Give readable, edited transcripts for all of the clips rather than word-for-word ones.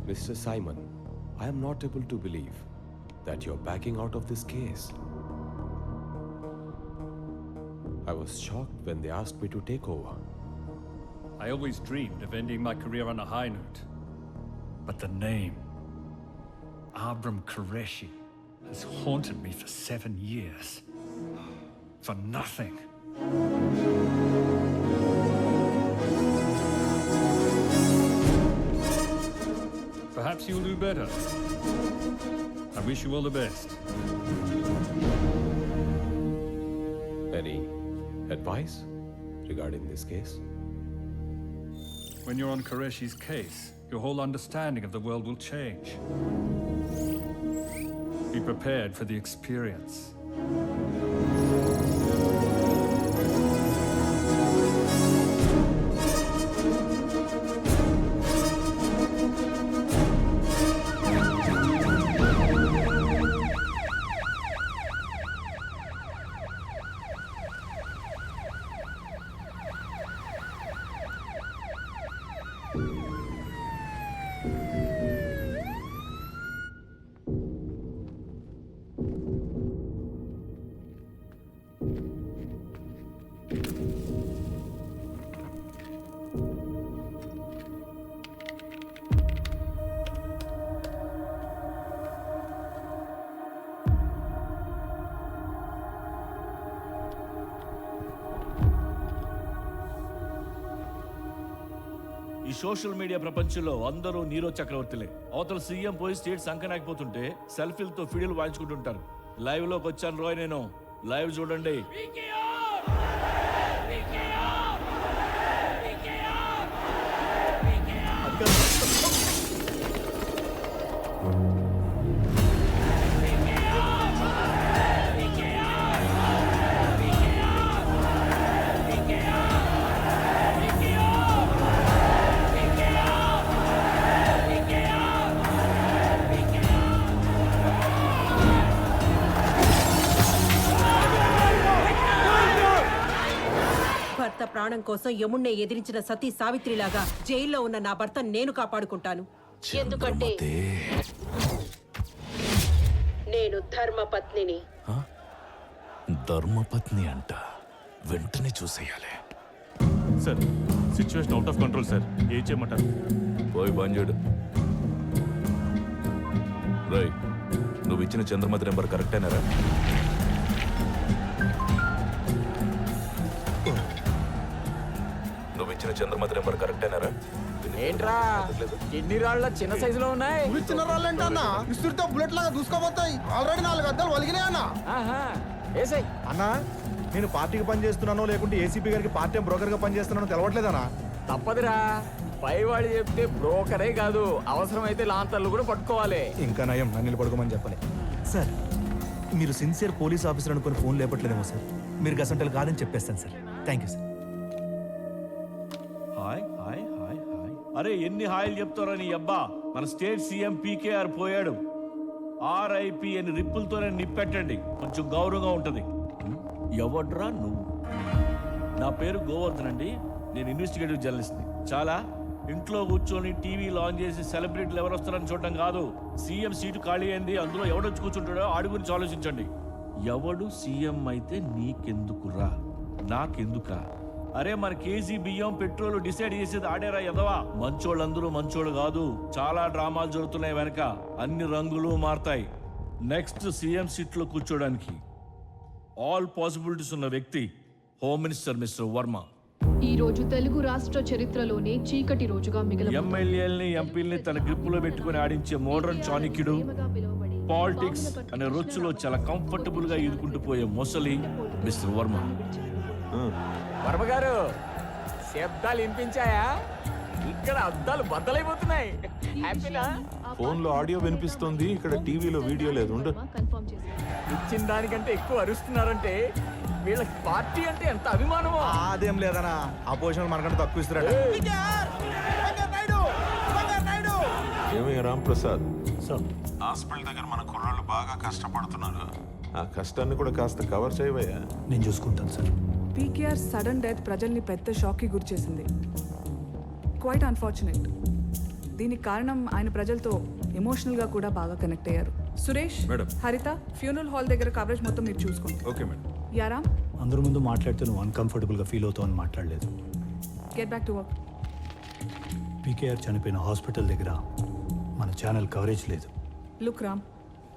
Mr. Simon, I am not able to believe that you're backing out of this case. I was shocked when they asked me to take over. I always dreamed of ending my career on a high note. But the name, Abram Qureshi, has haunted me for 7 years. For nothing. Perhaps you'll do better. I wish you all the best. Any advice regarding this case? When you're on Qureshi's case, your whole understanding of the world will change. Be prepared for the experience. ఈ social media ప్రపంచంలో అందరూ Nero చక్రవర్తులే. అవతల CM పోయి state సంకనాకపోతుంటే సెల్ఫీలతో ఫీడియోలు వాయించుకుంటుంటారు. Live లోకి వచ్చాను రోయ్, నేను live చూడండి. భర్త ప్రాణం కోసం యముణ్ణే ఎదిరించిన సతీ సావిత్రిలాగా జైల్లో ఉన్న నా భర్త నేను కాపాడుకుంటాను. ఎందుకంటే నేను ధర్మపత్నిని. ధర్మపత్ని అంట, వెంటనే చూసేయాలి. Sir, situation out of control sir. ఏం చేయమంటారు? పోయి బంజుడు. రై, నువ్వు ఇచ్చిన చంద్రమతి నెంబర్ కరెక్టేనారా? నువ్వు ఇచ్చిన చంద్రమతి నెంబర్ కరెక్టేనారా? ఏంట్రా ఎన్ని రాళ్ళ చిన్న సైజులో ఉన్నాయి? చిన్న రాళ్ళు ఏంటన్నా? ఇసురుతో బుల్లెట్ లాగా దూసుకోపోతాయి. ఆల్రెడీ 4 అద్దాలు వలిగినాయి అన్న. అన్నా, నేను పార్టీకి పని చేస్తున్నానో లేకుంటే ఏసీపీ గారికి పార్ట్ టైం బ్రోకర్ గా పని చేస్తున్నానో తెలవట్లేదన్నా. తప్పదురా, పైవాడు చెప్తే బ్రోకరే కాదు, అవసరమైతే లాంతర్లు కూడా పట్టుకోవాలి. ఇంకా నయం, నన్ను పడుకోమని చెప్పలే. సార్, మీరు సిన్సియర్ పోలీస్ ఆఫీసర్ అనుకుని ఫోన్ లేపట్లేదేమో సార్. మీరు గసంటలు కాదని చెప్పేస్తాను sir. Thank you sir. Hi hi hi hi. అరే ఎన్ని హాయిలు చెప్తారో నీ అబ్బా. మన స్టేట్ సీఎం పీకేఆర్ పోయాడు. ఆర్ఐపి అని రిప్పులతోనే నిప్పెట్టండి, కొంచెం గౌరవంగా ఉంటది. ఎవడ్రా నువ్వు? నా పేరు గోవర్ధన్ అండి. నేను ఇన్వెస్టిగేటివ్ జర్నలిస్ట్ని. చాలా ఇంట్లో కూర్చొని టీవీ లాంచ్ చేసి సెలబ్రిటీలు ఎవరు వస్తారని చూడటం కాదు. సీఎం సీటు ఖాళీ అయింది, అందులో ఎవడొచ్చి కూర్చుంటాడో ఆడి గురించి ఆలోచించండి. ఎవడు సీఎం అయితే నీకెందుకురా, నాకెందుకా? అరే మన కేజీ బియ్యం పెట్రోల్ డిసైడ్ చేసేది ఆడేరా ఎదవా. మంచోళ్ళందరూ మంచోళ్ళు కాదు, చాలా డ్రామాలు జరుగుతున్నాయి వెనక. అన్ని రంగులు మారతాయి. నెక్స్ట్ సీఎం సీట్ లో కూర్చోడానికి ఆల్ పాసిబిలిటీస్ ఉన్న వ్యక్తి హోమ్ మినిస్టర్ మిస్టర్ వర్మ. ఈ రోజు తెలుగు రాష్ట్ర చరిత్రలోనే చీకటి రోజుగా మిగిలిన ఎమ్మెల్యేలని ఎంపీల్ని తన గ్రిప్పులో పెట్టుకుని ఆడించే మోడర్న్ చాణక్యుడు, పాలిటిక్స్ అనే రొచ్చులో చాలా కంఫర్టబుల్ గా ఈదుకుంటూ పోయే మొసలి మిస్టర్ వర్మ. వర్మ గారు, శబ్దాలు వినిపించాయా? ఇక్కడ అద్దాలు బద్దలైపోతున్నాయి. హ్యాపీనా? ఫోన్ లో ఆడియో వినిపిస్తుంది, ఇక్కడ టీవీలో వీడియో లేదు. కన్ఫర్మ్ చేశారు. ఇచ్చిన దానికంటే ఎక్కువ అరుస్తున్నారంటే వీళ్ళకి పార్టీ అంటే ఎంత అభిమానమో. అదేం లేదనా, అపోజిషన్ మనకంటే తక్కువ ఇస్తారట. ఏమయ్య రాంప్రసాద్, సార్ హాస్పిటల్ దగ్గర మన కుర్రాళ్ళు బాగా కష్టపడుతున్నారు. ఆ కష్టాన్ని కూడా కాస్త కవర్ చేయవయ్యా. నేను చూసుకుంటాను సార్. పీకేఆర్ సడన్ డెత్ ప్రజల్ని పెద్ద షాక్కి గురి చేసింది. Quite unfortunate. దీనికి కారణం ఆయన ప్రజలతో ఎమోషనల్గా కూడా బాగా కనెక్ట్ అయ్యారు. Suresh, madam. Haritha, funeral hall దగ్గర కవరేజ్ మొత్తం మీరు చూసుకోండి. Okay madam. యారా, అందరి ముందు మాట్లాడితే నువ్వు అన్కంఫర్టబుల్గా ఫీల్ అవుతావు అని మాట్లాడలేదు. Get back to work. PKR చనిపోయిన హాస్పిటల్ దగ్గర మన ఛానల్ కవరేజ్ లేదు. లుక్ రామ్,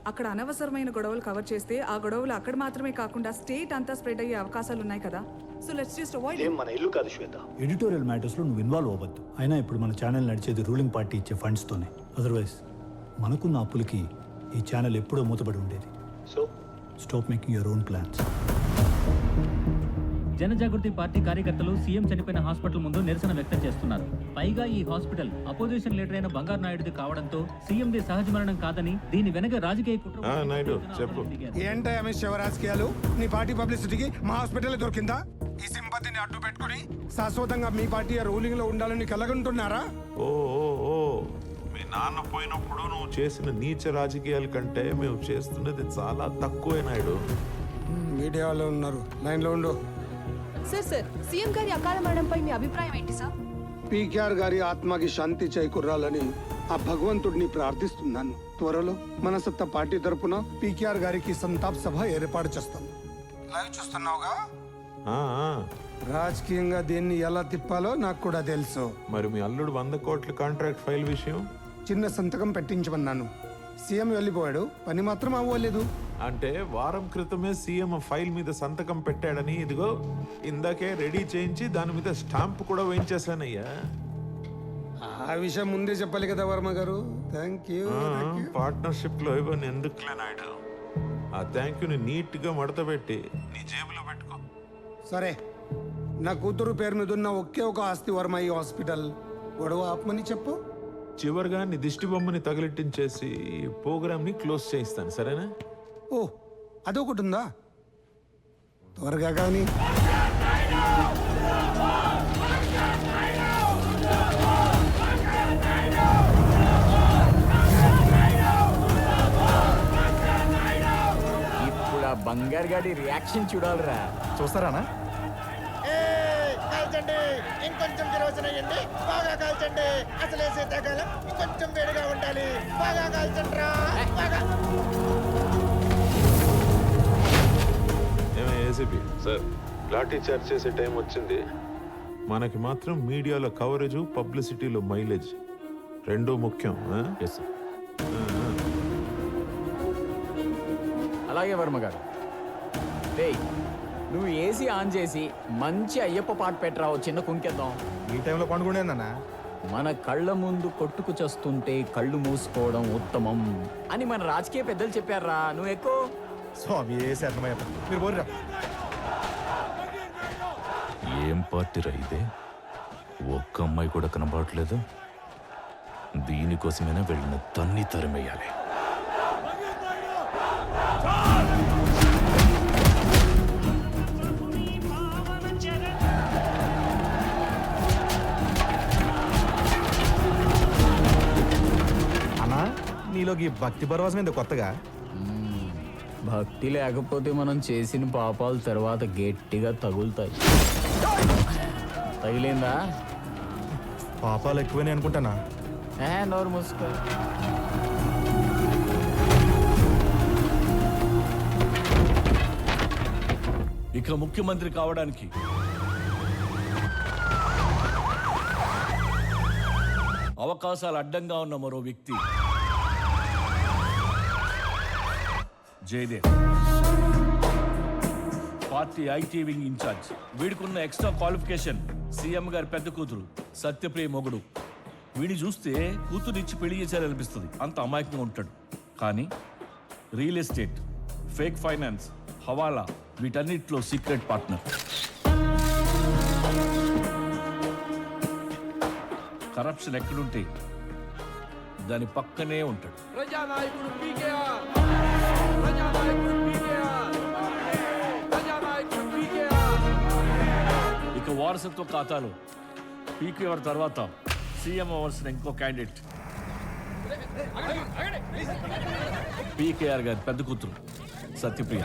అక్కడ అనవసరమైన గొడవలు కవర్ చేస్తే ఆ గొడవలు అక్కడ మాత్రమే కాకుండా స్టేట్ అంతా స్ప్రెడ్ అయ్యే అవకాశాలు ఉన్నాయి కదా. So let's just avoid. మన ఇల్లు కాదు శ్వేత. ఎడిటోరియల్ మ్యాటర్స్లో నువ్వు ఇన్వాల్వ్ అవ్వద్దు. అయినా ఇప్పుడు మన ఛానల్ నడిచేది రూలింగ్ పార్టీ ఇచ్చే ఫండ్స్తోనే. అదర్వైజ్ మనకున్న అప్పులకి ఈ ఛానల్ ఎప్పుడో మూతపడి ఉండేది. So stop making your own plans. Janajagruthi party కార్యకర్తలు సీఎం చనిపోయిన హాస్పిటల్ ముందు నిరసన వ్యక్తం చేస్తున్నారు. పైగా ఈ హాస్పిటల్ అపోజిషన్ లీడర్ అయిన బంగారు నాయుడుది కావడంతో సీఎంది సహజ మరణం కాదని దీని వెనక రాజకీయ కుట్ర. నాయుడు చెప్పు. ఏంటో అమిత్ శివ రాజకీయాలు? నీ పార్టీ పబ్లిసిటీకి మా హాస్పిటల్ దొరికిందా? ఈ సింపతిని అడ్డు పెట్టుకుని శాశ్వతంగా మీ పార్టీ రూలింగ్ లో ఉండాలని కలగంటున్నారా? ఓ ఓ ఓ మీ నాన్న పోయినప్పుడు నువ్వు చేసిన నీచ రాజకీయాల కంటే మేము చేస్తున్నది చాలా తక్కువే నాయుడు. మీడియాలో ఉన్నారు, లైన్ లో ఉండు. సార్, సీఎం గారి అకాల మరణంపై మీ అభిప్రాయం ఏంటి సార్? పీకేఆర్ గారి ఆత్మకి శాంతి చేకూరాలని ఆ భగవంతుడిని ప్రార్థిస్తున్నాను. త్వరలో మన సత్తా పార్టీ తరపున పీకేఆర్ గారికి సంతాప్ సభ ఏర్పాటు చేస్తాం. లైవ్ చూస్తున్నావుగా? ఆ, ఆ. రాజకీయంగా దీన్ని ఎలా తిప్పాలో నాకు కూడా తెలుసు. మరి మీ అల్లుడు 100 కోట్ల కాంట్రాక్ట్ ఫైల్ విషయం? చిన్న సంతకం పెట్టించమన్నాను. సీఎం వెళ్ళిపోయాడు, పని మాత్రం అవ్వలేదు. అంటే వారం క్రితమే సీఎం ఫైల్ మీద సంతకం పెట్టాడని ఇదిగో ఇందాకే రెడీ చేయించి దాని మీద స్టాంప్ కూడా వేయించేశానయ్యా. ఆ విషయం ముందే చెప్పాలి కదా వర్మ గారు. Thank you. పార్ట్నర్షిప్ లో ఇవ్వని ఎందుకులే నాయుడు. ఆ థ్యాంక్ యూని నీట్ గా మడత పెట్టి నీ జేబులో పెట్టుకో. సరే, నా కూతురు పేరు మీద ఉన్న ఒకే ఒక ఆస్తి వర్మ ఈ హాస్పిటల్. గొడవ ఆపమని చెప్పు. చివరిగా నీ దిష్టి బొమ్మని తగిలిట్టించేసి ప్రోగ్రామ్ ని క్లోజ్ చేయిస్తాను, సరేనా? ఓ, అదొకటి ఉందా? త్వరగా కానీ. ఇప్పుడు ఆ బంగారు గాడి రియాక్షన్ చూడాలిరా. చూస్తారానా? కాల్చండి, ఇంకొంచెం కిరోసిన్ వేయండి, బాగా కాల్చండి. అసలే శీతాకాలం, ఇంకొంచెం వేడిగా ఉండాలి. బాగా కాల్చండి రా, బాగా. ఏసీపీ సార్, లాఠీ చార్జ్ చేసే టైం వచ్చింది. మనకి మాత్రం మీడియాలో కవరేజ్, పబ్లిసిటీలో మైలేజ్ రెండూ ముఖ్యం. అలాగే వర్మ గారు. రేయ్, నువ్వు ఏసీ ఆన్ చేసి మంచి అయ్యప్ప పాట పెట్టరావు, చిన్న కుంకేద్దాం. ఈ టైంలో పండుకునేందన్నా? మన కళ్ళ ముందు కొట్టుకు చస్తుంటే కళ్ళు మూసుకోవడం ఉత్తమం అని మన రాజకీయ పెద్దలు చెప్పారా. నువ్వు ఎక్కువ స్వామి శరణమయ్య. మీరు పోరిరా. ఏం పార్టీ రా ఇదే? ఒక్క అమ్మాయి కూడా కనబడట్లేదు. దీనికోసమైనా వెళ్ళిన తన్ని తరిమేయాలి. అన్నా, నీలోకి భక్తి పరవశం ఏందో కొత్తగా? భక్తి లేకపోతే మనం చేసిన పాపాలు తర్వాత గట్టిగా తగులుతాయి. తగిలిందా? పాపాలు ఎక్కువనే అనుకుంటానా? నోరు మూసుకో. ఇక ముఖ్యమంత్రి కావడానికి అవకాశాలు అడ్డంగా ఉన్న మరో వ్యక్తి Jayadev, party IT wing incharge. వీడికున్న ఎక్స్ట్రా క్వాలిఫికేషన్ సీఎం గారి పెద్ద కూతురు సత్యప్రియ మొగుడు. వీడిని చూస్తే కూతురిచ్చి పెళ్లి చేశారనిపిస్తుంది, అంత అమాయకంగా ఉంటాడు. కానీ రియల్ ఎస్టేట్, ఫేక్ ఫైనాన్స్, హవాలా వీటన్నిటిలో సీక్రెట్ పార్ట్నర్. కరప్షన్ ఎక్కడుంటే దాని పక్కనే ఉంటాడు. ఇక వారసత్వ ఖాతాలో పీకేఆర్ తర్వాత సీఎం అవ్వాల్సిన ఇంకో క్యాండిడేట్ పీకేఆర్ గారి పెద్ద కూతురు సత్యప్రియ.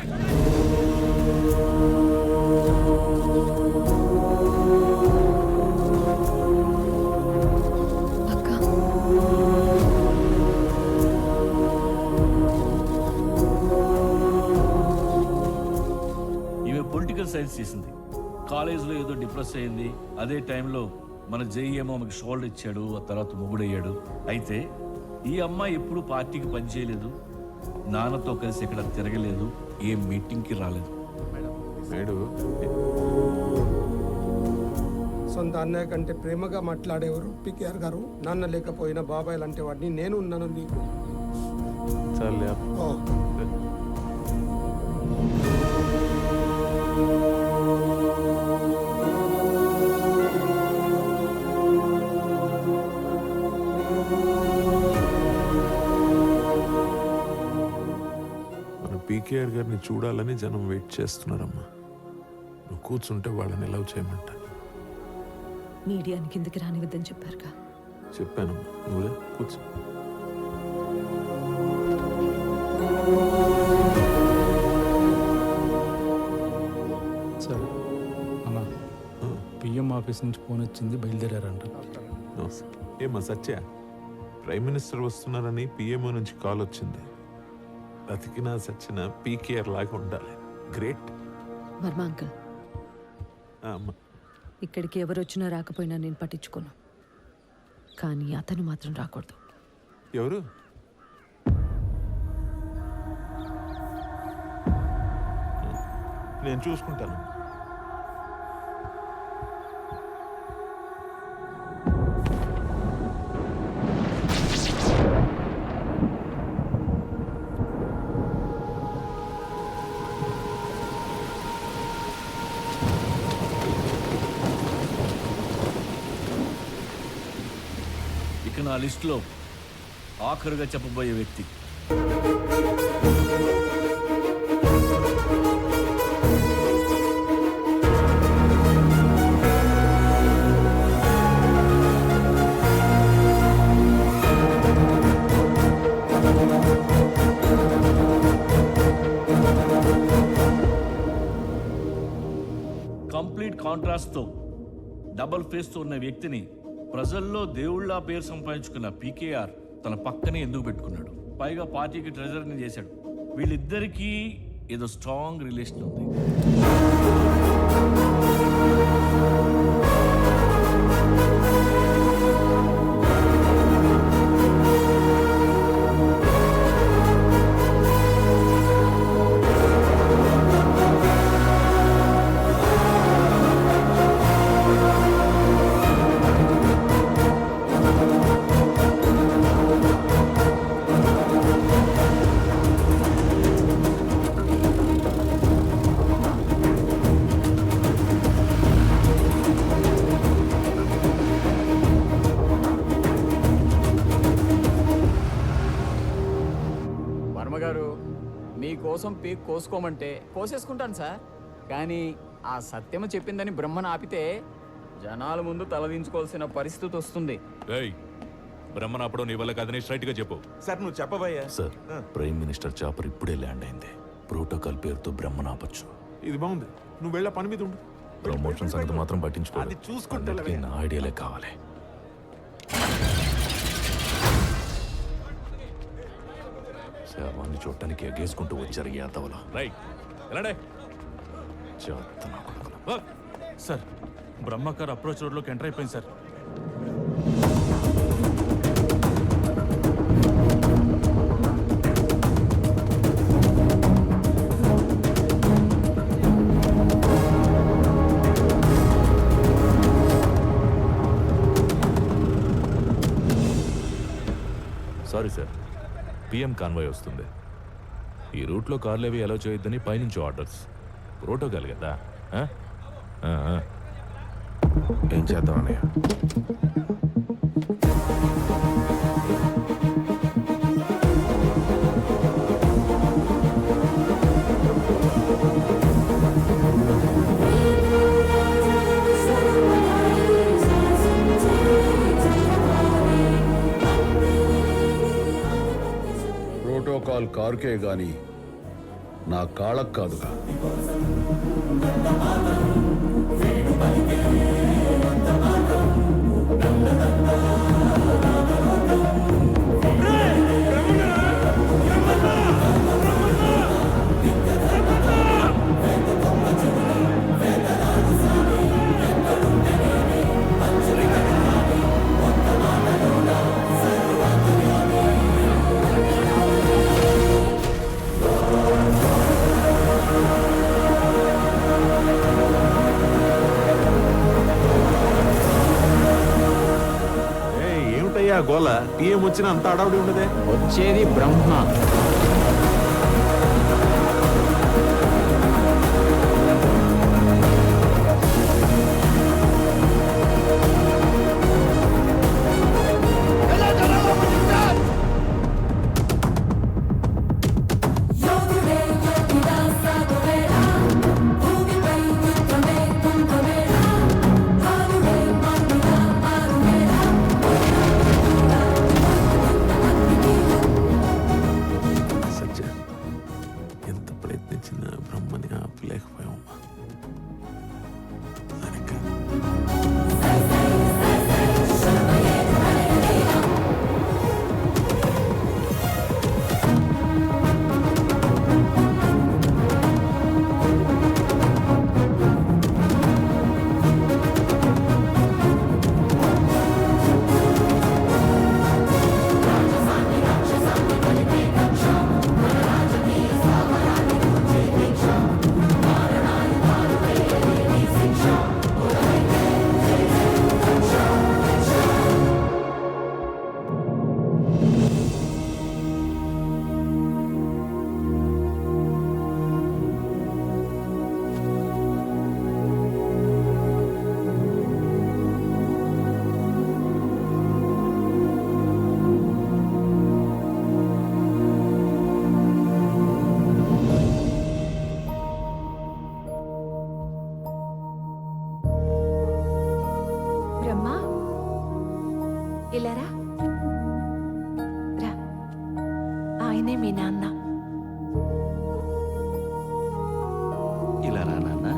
ఈమె పొలిటికల్ సైన్స్ చేసింది. కాలేజీలో ఏదో డిప్రెస్ అయింది. అదే టైంలో మన జేఈఏమో ఆమెకు షోల్డర్ ఇచ్చాడు. ఆ తర్వాత మొగుడయ్యాడు. అయితే ఈ అమ్మాయి ఎప్పుడు పార్టీకి పనిచేయలేదు, నాన్నతో కలిసి ఇక్కడ తిరగలేదు, ఏ మీటింగ్కి రాలేదు. మేడు సొంత అన్నయ్య కంటే ప్రేమగా మాట్లాడేవారు పీకేఆర్ గారు. నాన్న లేకపోయినా బాబాయ్ లాంటి వాడిని నేను ఉన్నాను నీకు. చాలే ఓ, మన పీకేఆర్ గారిని చూడాలని జనం వెయిట్ చేస్తున్నారమ్మా. నువ్వు కూర్చుంటే వాళ్ళని ఎలా చేయమంటా. మీడియాని కిందకి రానివద్దని చెప్పారుగా. చెప్పానమ్మా, నువ్వే కూర్చో. సార్ అన్న పిఎం ఆఫీస్ నుంచి ఫోన్ వచ్చింది, బయలుదేరారంట. ఏమా సత్య, ప్రైమ్ మినిస్టర్ వస్తున్నారని పిఎంఓ నుంచి కాల్ వచ్చింది. బతికినా సచ్చిన పీకేఆర్ లాగా ఉండాలి. గ్రేట్. వర్మ అంకుల్, అమ్మా, ఇక్కడికి ఎవరు వచ్చినా రాకపోయినా నేను పట్టించుకోను, కానీ అతను మాత్రం రాకూడదు. ఎవరు? నేను చూసుకుంటాను. ఇక నా లిస్టులో ఆఖరుగా చెప్పబోయే వ్యక్తి కంప్లీట్ కాంట్రాస్ట్తో డబల్ ఫేస్తో ఉన్న వ్యక్తిని ప్రజల్లో దేవుళ్ళ పేరు సంపాదించుకున్న పీకేఆర్ తన పక్కనే ఎందుకు పెట్టుకున్నాడు? పైగా పార్టీకి ట్రెజరీని చేశాడు. వీళ్ళిద్దరికీ ఏదో స్ట్రాంగ్ రిలేషన్ ఉంది. వర్మగారు, మీకోసం పీక్ కోసుకోమంటే కోసేసుకుంటాను సార్. కానీ ఆ సత్యమ చెప్పిందని బ్రహ్మను ఆపితే జనాల ముందు తలదించుకోవాల్సిన పరిస్థితి వస్తుంది. బ్రహ్మనాపడం నీ వల్ల కాదని స్ట్రైట్ గా చెప్పు. సార్ నువ్వు చెప్పబోయా. సార్, ప్రైమ్ మినిస్టర్ చాపర్ ఇప్పుడే ల్యాండ్ అయింది. ప్రోటోకాల్ పేరుతో బ్రహ్మనాపచ్చు. ఇది బాగుంది. నువ్వు వెళ్ళ పని మీద ఉండు. ప్రమోషన్ సంగతి మాత్రం పట్టించుకోవాలి. అది చూసుకుంటా. అన్నిటికీ నా ఐడియాలే కావాలి. శవాన్ని చూడటానికి ఎగేసుకుంటూ వచ్చారు ఈ యాదవలో. రైట్, ఎలాడే చేస్తున్నా కొడుకులు. సార్, బ్రహ్మకార్ అప్రోచ్ రోడ్లోకి ఎంటర్ అయిపోయింది sir. Sorry sir, PM convoy వస్తుంది. ఈ రూట్లో కార్లు అవి అలౌ చేయొద్దని పైనుంచి ఆర్డర్స్. ప్రోటోకాల్ కదా. ఏం చేద్దాం అన్నయ్య? ప్రోటోకాల్ కారుకే గాని నా కాళ్ళకు కాదుగా. ఏమిటయ్యా గోల? పిఎం వచ్చిన అంత అడవుడి ఉండదే. వచ్చేది బ్రహ్మ. సత్య, ఎంత ప్రయత్నించినా బ్రహ్మని ఆపలేకపోయామమ్మా. దానికి బ్రహ్మ, ఇలా రా. రా. ఆయనే మీ నాన్న. ఇలా రా నాన్న.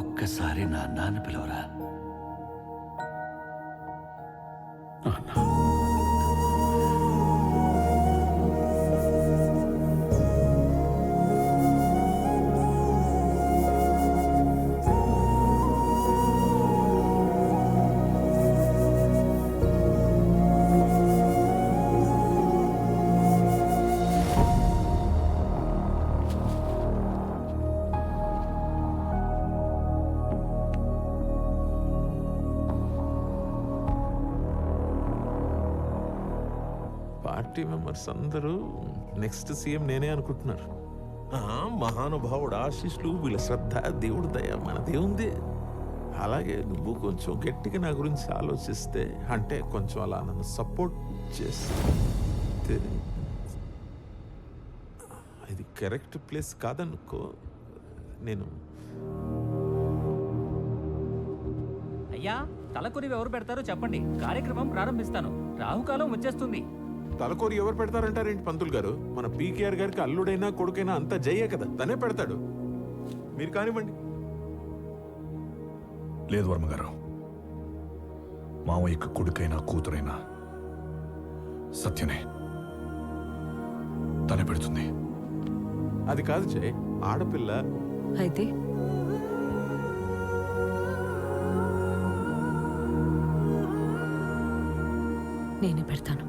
ఒక్కసారి నాన్న అని పిలవరా. పార్టీ మెంబర్స్ అందరూ నెక్స్ట్ సీఎం నేనే అనుకుంటున్నారు. మహానుభావుడు ఆశీస్సులు, వీళ్ళ శ్రద్ధ, దేవుడు దయ మనదే ఉంది. అలాగే నువ్వు కొంచెం గట్టిగా నా గురించి ఆలోచిస్తే, అంటే కొంచెం అలా నన్ను సపోర్ట్ చేస్తే, ఇది కరెక్ట్ ప్లేస్ కాదనుకో. నేను అయ్యా, తలకొరివి ఎవరు పెడతారో చెప్పండి, కార్యక్రమం ప్రారంభిస్తాను. రాహుకాలం వచ్చేస్తుంది. తలకోరి ఎవరు పెడతారంటారేంటి పంతులు గారు? మన పీకేఆర్ గారికి అల్లుడైనా కొడుకైనా అంతా జయ్యే కదా, తనే పెడతాడు. మీరు కానివ్వండి. లేదు వర్మగారు, మావయ్యకు కొడుకైనా కూతురైనా సత్యనే తనే పెడుతుంది. అది కాదు జయ్, ఆడపిల్ల అయితే నేనే పెడతాను.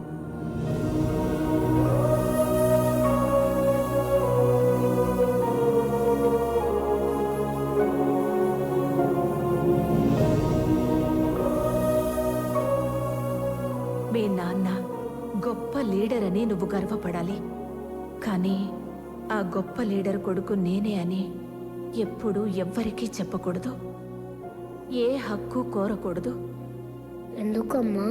మీ నాన్న గొప్ప లీడర్ అని నువ్వు గర్వపడాలి. కానీ ఆ గొప్ప లీడర్ కొడుకు నేనే అని ఎప్పుడూ ఎవ్వరికీ చెప్పకూడదు. ఏ హక్కు కోరకూడదు. ఎందుకమ్మా?